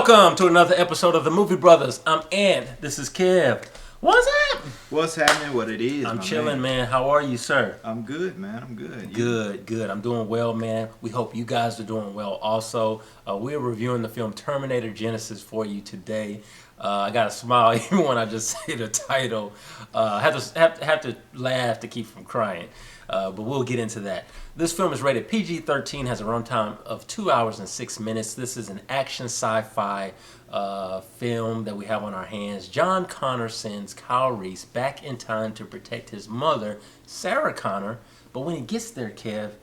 Welcome to another episode of the Movie Brothers. I'm Ann. This is Kev. What's up? What's happening? What it is? I'm chilling, man. How are you, sir? I'm good, man. I'm good. Good. I'm doing well, man. We hope you guys are doing well also. We're reviewing the film Terminator Genisys for you today. I got a smile even when I just say the title. I have to laugh to keep from crying. But we'll get into that. This film is rated PG-13, has a runtime of 2 hours and 6 minutes. This is an action sci-fi film that we have on our hands. John Connor sends Kyle Reese back in time to protect his mother, Sarah Connor. But when he gets there, Kev,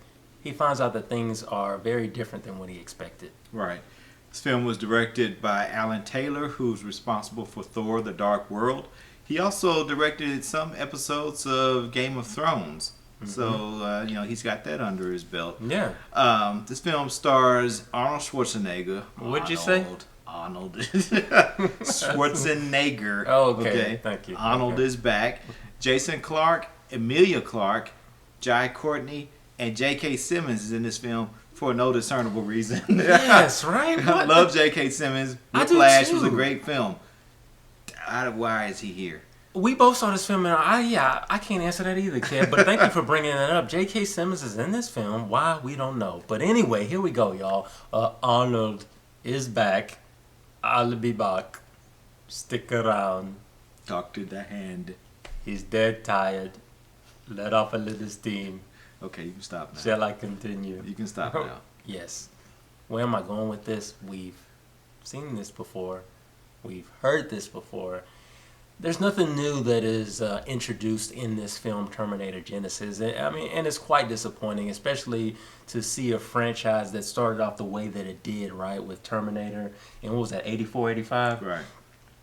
he finds out that things are very different than what he expected. Right. This film was directed by Alan Taylor, who's responsible for Thor: The Dark World. He also directed some episodes of Game of Thrones. So, he's got that under his belt. Yeah. This film stars Arnold Schwarzenegger. What'd you say? Arnold Schwarzenegger. Oh, okay. Thank you. Arnold is back. Jason Clarke, Emilia Clarke, Jai Courtney, and J.K. Simmons is in this film for no discernible reason. Yes, right? I love J.K. Simmons. Whiplash was a great film. Why is he here? We both saw this film, and I can't answer that either, Kev. But thank you for bringing that up. J.K. Simmons is in this film. Why, we don't know. But anyway, here we go, y'all. Arnold is back. I'll be back. Stick around. Talk to the hand. He's dead tired. Let off a little steam. Okay, you can stop now. Shall I continue? You can stop now. Yes. Where am I going with this? We've seen this before. We've heard this before. There's nothing new that is introduced in this film, Terminator Genisys. And it's quite disappointing, especially to see a franchise that started off the way that it did, right, with Terminator. And what was that, 84, 85? Right.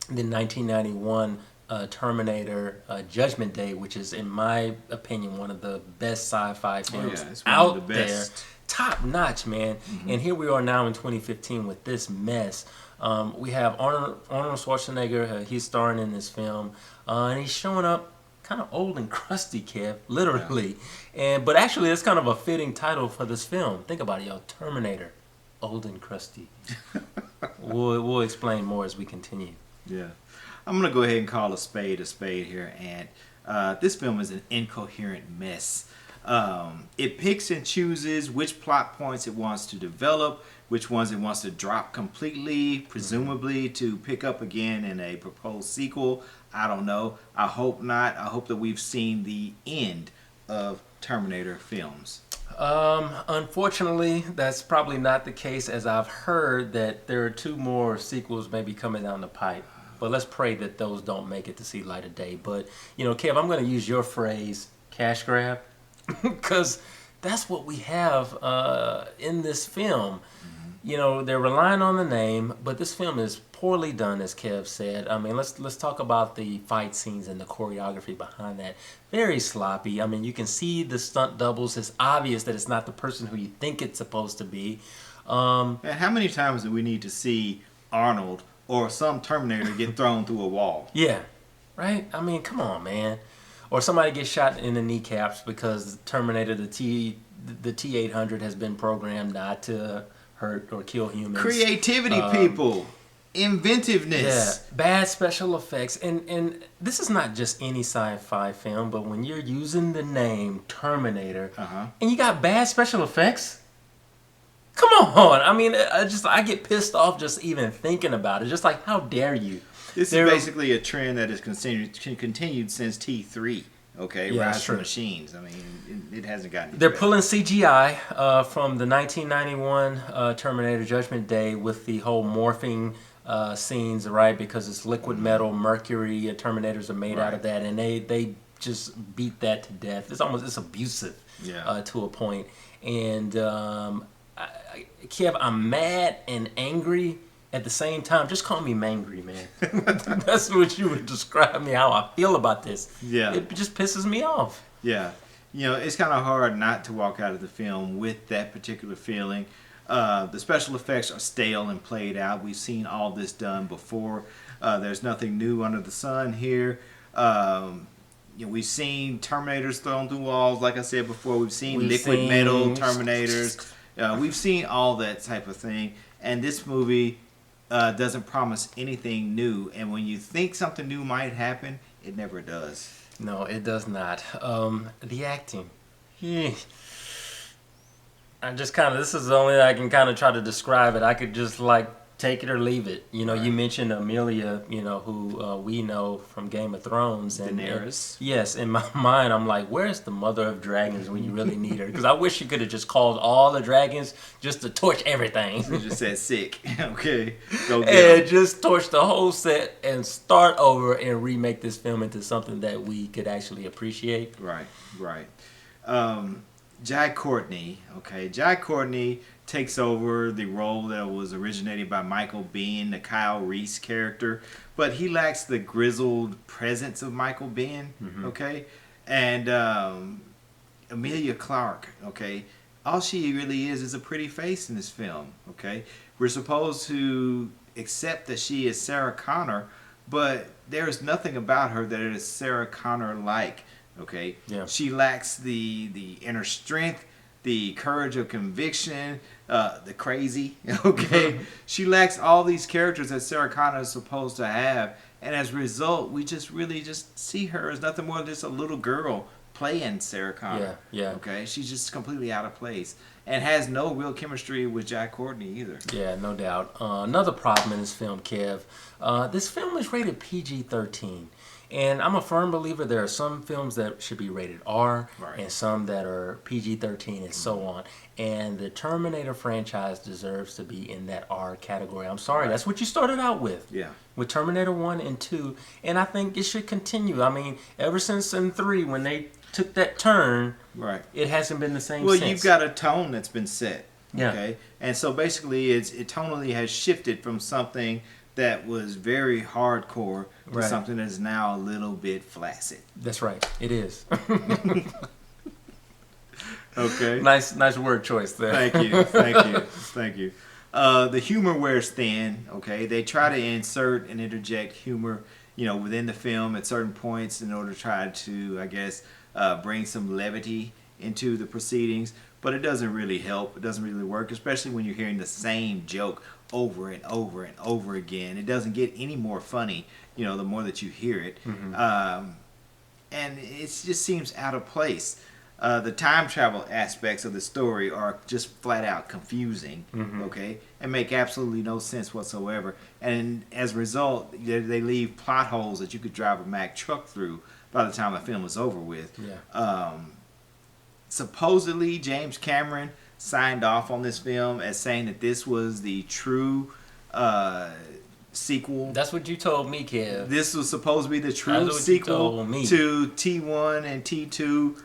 Then 1991, Terminator Judgment Day, which is, in my opinion, one of the best sci-fi films out there. Top notch, man. Mm-hmm. And here we are now in 2015 with this mess. We have Arnold Schwarzenegger. He's starring in this film, and he's showing up kind of old and crusty, Kev, literally. Yeah. But actually, that's kind of a fitting title for this film. Think about it, y'all. Terminator, old and crusty. We'll explain more as we continue. Yeah, I'm gonna go ahead and call a spade here, and this film is an incoherent mess. It picks and chooses which plot points it wants to develop, which ones it wants to drop completely, presumably to pick up again in a proposed sequel. I don't know. I hope not. I hope that we've seen the end of Terminator films. Unfortunately, that's probably not the case, as I've heard that there are 2 more sequels maybe coming down the pipe. But let's pray that those don't make it to see light of day. But, Kev, I'm going to use your phrase, cash grab, because that's what we have in this film. They're relying on the name, but this film is poorly done, as Kev said. I mean, let's talk about the fight scenes and the choreography behind that. Very sloppy. I mean, you can see the stunt doubles. It's obvious that it's not the person who you think it's supposed to be. And how many times do we need to see Arnold or some Terminator get thrown through a wall? Yeah, right? I mean, come on, man. Or somebody gets shot in the kneecaps because Terminator, the T-800 has been programmed not to hurt or kill humans. Creativity, people. Inventiveness. Yeah, bad special effects. And this is not just any sci-fi film, but when you're using the name Terminator and you got bad special effects, come on. I mean, I get pissed off just even thinking about it. Just like, how dare you? This is basically a trend that has continued since T3. Okay, yeah, Rise of Machines. I mean, it hasn't gotten. They're pulling CGI from the 1991 Terminator Judgment Day with the whole morphing scenes, right? Because it's liquid metal, mercury. Terminators are made out of that, and they just beat that to death. It's abusive to a point. And Kev, I'm mad and angry at the same time. Just call me mangry, man. That's what you would describe me, how I feel about this. Yeah. It just pisses me off. Yeah. It's kind of hard not to walk out of the film with that particular feeling. The special effects are stale and played out. We've seen all this done before. There's nothing new under the sun here. We've seen Terminators thrown through walls, like I said before. We've seen liquid metal Terminators. We've seen all that type of thing. And this movie doesn't promise anything new, and when you think something new might happen, it never does. No, it does not. The acting. I just kind of, this is the only way I can kind of try to describe it. I could just like take it or leave it. You know, Right. you mentioned Emilia, you know, who we know from Game of Thrones. And Daenerys. yes, in my mind, I'm like, where's the mother of dragons when you really need her? Because I wish she could have just called all the dragons just to torch everything. You just said sick. Okay, go get And 'em. just torch the whole set and start over and remake this film into something that we could actually appreciate. Right, right. Jai Courtney. Okay, Jai Courtney takes over the role that was originated by Michael Biehn, the Kyle Reese character, but he lacks the grizzled presence of Michael Biehn. Okay, and Emilia Clarke. Okay, all she really is a pretty face in this film. Okay, we're supposed to accept that she is Sarah Connor, but there's nothing about her that is Sarah Connor like. Okay, Yeah. she lacks the inner strength, the courage of conviction, the crazy. Okay, she lacks all these characters that Sarah Connor is supposed to have, and as a result, we just really just see her as nothing more than just a little girl playing Sarah Connor. Yeah. Okay, she's just completely out of place and has no real chemistry with Jai Courtney either. Yeah, no doubt. Another problem in this film, Kev. This film is rated PG-13. And I'm a firm believer there are some films that should be rated R Right. and some that are PG-13 and so on. And the Terminator franchise deserves to be in that R category. I'm sorry, that's what you started out with. Yeah. With Terminator 1 and 2. And I think it should continue. I mean, ever since in 3, when they took that turn, Right. it hasn't been the same Well, since. you've got a tone that's been set. Yeah. Okay. And so basically, it tonally has shifted from something that was very hardcore to Right. something that's now a little bit flaccid. That's right. It is. Okay. Nice word choice there. Thank you. Thank you. The humor wears thin. Okay. They try to insert and interject humor, within the film at certain points in order to try to, I guess, bring some levity into the proceedings. But it doesn't really help. It doesn't really work, especially when you're hearing the same joke over and over and over again. It doesn't get any more funny, the more that you hear it. And it just seems out of place. The time travel aspects of the story are just flat out confusing, okay, and make absolutely no sense whatsoever. And as a result, they leave plot holes that you could drive a Mack truck through by the time the film is over with. Yeah. Supposedly, James Cameron signed off on this film as saying that this was the true sequel. That's what you told me, Kev. This was supposed to be the true That's what you sequel told me. to T1 and T2.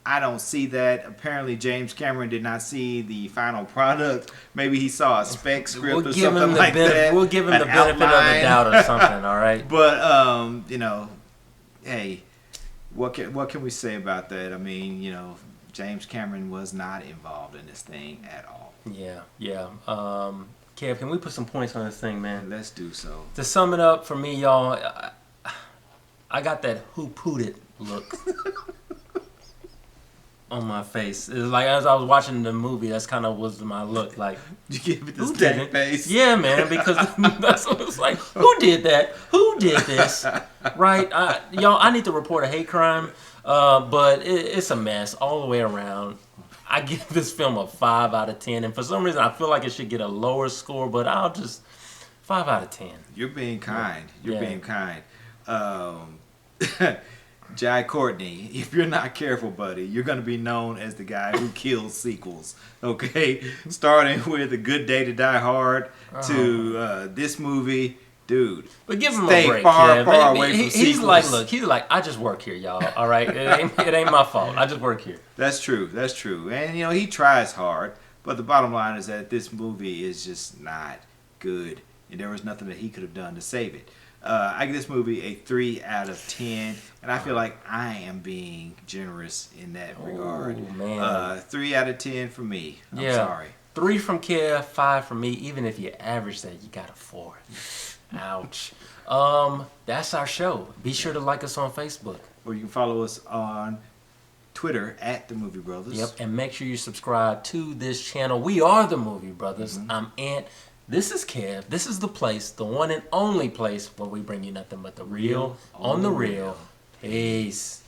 I don't see that. Apparently, James Cameron did not see the final product. Maybe he saw a spec script or something like that. We'll give him the an benefit of the outline. doubt or something, all right? But hey, what can we say about that? I mean, James Cameron was not involved in this thing at all. Yeah. Kev, can we put some points on this thing, man? Let's do so. To sum it up for me, y'all, I got that who pooted look on my face. It was like as I was watching the movie, that's kind of was my look. Like, You give it the who did stank it? face. Yeah, man, because that's what it's like. Who did that? Who did this? Right? Y'all, I need to report a hate crime, but it's a mess all the way around. I give this film a 5 out of 10, and for some reason I feel like it should get a lower score, but I'll just 5 out of 10. You're being kind. You're Yeah. being kind. Jai Courtney, if you're not careful, buddy, you're going to be known as the guy who kills sequels. Okay? Starting with A Good Day to Die Hard to this movie. Dude. But give him Stay a break, far, Kev. far away from He's sequels. like, look, he's like, I just work here, y'all. All right, it ain't my fault. I just work here. That's true. And, he tries hard. But the bottom line is that this movie is just not good. And there was nothing that he could have done to save it. I give this movie a 3 out of 10. And I feel like I am being generous in that regard. Oh, man. 3 out of 10 for me. I'm Yeah. sorry. 3 from Kev, 5 from me. Even if you average that, you got a 4. Ouch. That's our show. Be sure to like us on Facebook. Or you can follow us on Twitter at The Movie Brothers. Yep. And make sure you subscribe to this channel. We are The Movie Brothers. I'm Ant. This is Kev. This is the place, the one and only place where we bring you nothing but the real on the real. Peace.